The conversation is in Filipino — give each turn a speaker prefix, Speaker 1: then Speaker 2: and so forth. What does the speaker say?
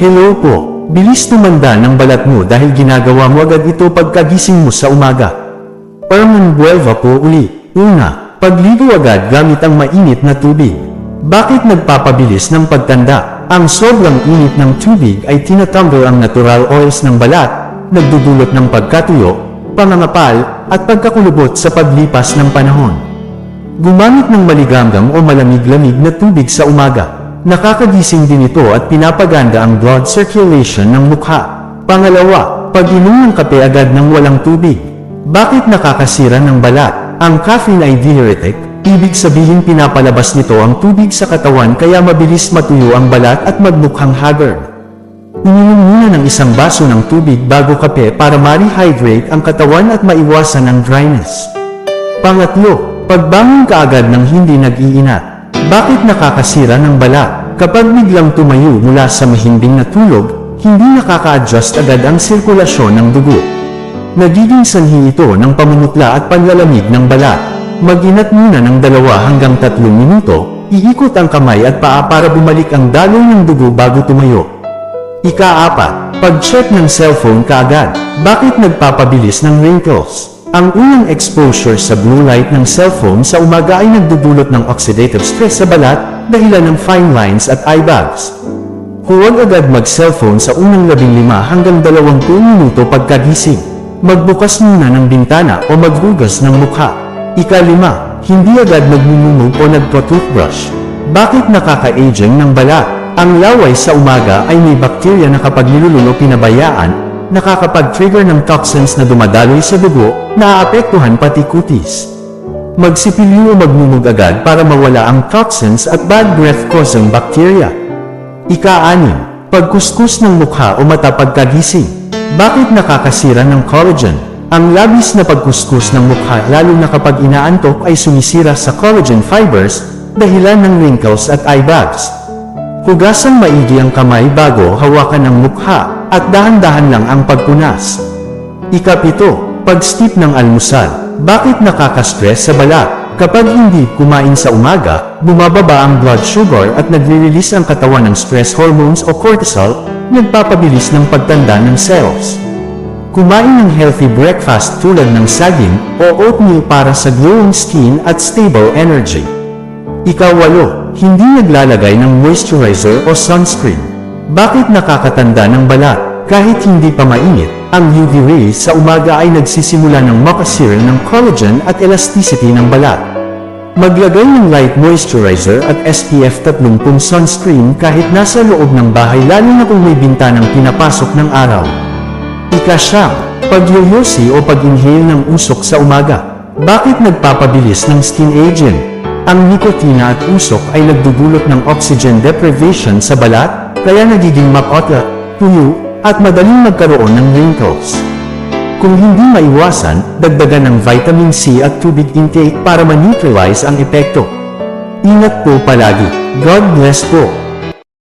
Speaker 1: Hello po, bilis tumanda ng balat mo dahil ginagawa mo agad ito pagkagising mo sa umaga. Herman Buelva po uli. Una, pagligo agad gamit ang mainit na tubig. Bakit nagpapabilis ng pagtanda? Ang sobrang init ng tubig ay tinatanggal ang natural oils ng balat, nagdudulot ng pagkatuyo, pangangapal, at pagkakulubot sa paglipas ng panahon. Gumamit ng maligamgam o malamig-lamig na tubig sa umaga. Nakakagising din ito at pinapaganda ang blood circulation ng mukha. Pangalawa, pag-inom ng kape agad ng walang tubig. Bakit nakakasira ng balat? Ang caffeine ay diuretic, ibig sabihin pinapalabas nito ang tubig sa katawan kaya mabilis matuyo ang balat at magmukhang haggard. Uminom muna ng isang baso ng tubig bago kape para ma-rehydrate ang katawan at maiwasan ang dryness. Pangatlo, pagbangon ka agad ng hindi nag-iinat. Bakit nakakasira ng balat? Kapag biglang tumayo mula sa mahimbing na tulog, hindi nakaka-adjust agad ang sirkulasyon ng dugo. Nagiging sanhi ito ng pamumutla at panlalamig ng balat. Mag-inat muna ng 2 hanggang 3 minuto, iikot ang kamay at paa para bumalik ang daloy ng dugo bago tumayo. Ika-4, pag-check ng cellphone kaagad. Bakit nagpapabilis ng wrinkles? Ang unang exposure sa blue light ng cellphone sa umaga ay nagdudulot ng oxidative stress sa balat, dahilan ng fine lines at eye bags. Huwag agad mag-cellphone sa unang 15 hanggang 20 minuto pagkagising. Magbukas muna ng bintana o maghugas ng mukha. Ika-5, hindi agad nagmumumog o nagpo-toothbrush. Bakit nakaka-aging ng balat? Ang laway sa umaga ay may bakterya na kapag nilululo pinabayaan, nakakapag-trigger ng toxins na dumadaloy sa dugo, naaapektuhan pati kutis. Magsipilyo o magmumog agad para mawala ang toxins at bad breath-causing bacteria. Ika-6, pagkuskus ng mukha o mata pagkagising. Bakit nakakasira ng collagen? Ang labis na pagkuskus ng mukha lalo na kapag inaantok ay sumisira sa collagen fibers, dahilan ng wrinkles at eye bags. Hugasang maigi ang kamay bago hawakan ang mukha, at dahan-dahan lang ang pagpunas. Ika-7, pag-skip ng almusal. Bakit nakaka-stress sa balat? Kapag hindi kumain sa umaga, bumababa ang blood sugar at nagre-release ang katawan ng stress hormones o cortisol, nagpapabilis ng pagtanda ng cells. Kumain ng healthy breakfast tulad ng saging o oatmeal para sa glowing skin at stable energy. Ika-8, hindi naglalagay ng moisturizer o sunscreen. Bakit nakakatanda ng balat? Kahit hindi pa mainit, ang UV rays sa umaga ay nagsisimula ng makasira ng collagen at elasticity ng balat. Maglagay ng light moisturizer at SPF 30 sunscreen kahit nasa loob ng bahay lalo na kung may bintanang pinapasok ng araw. Ika-9, pagyoyosi o pag-inhale ng usok sa umaga. Bakit nagpapabilis ng skin aging? Ang nikotina at usok ay nagdudulot ng oxygen deprivation sa balat, kaya nagiging makota, tuyo, at madaling magkaroon ng wrinkles. Kung hindi maiwasan, dagdagan ng vitamin C at tubig intake para ma-neutralize ang epekto. Ingat po palagi. God bless po.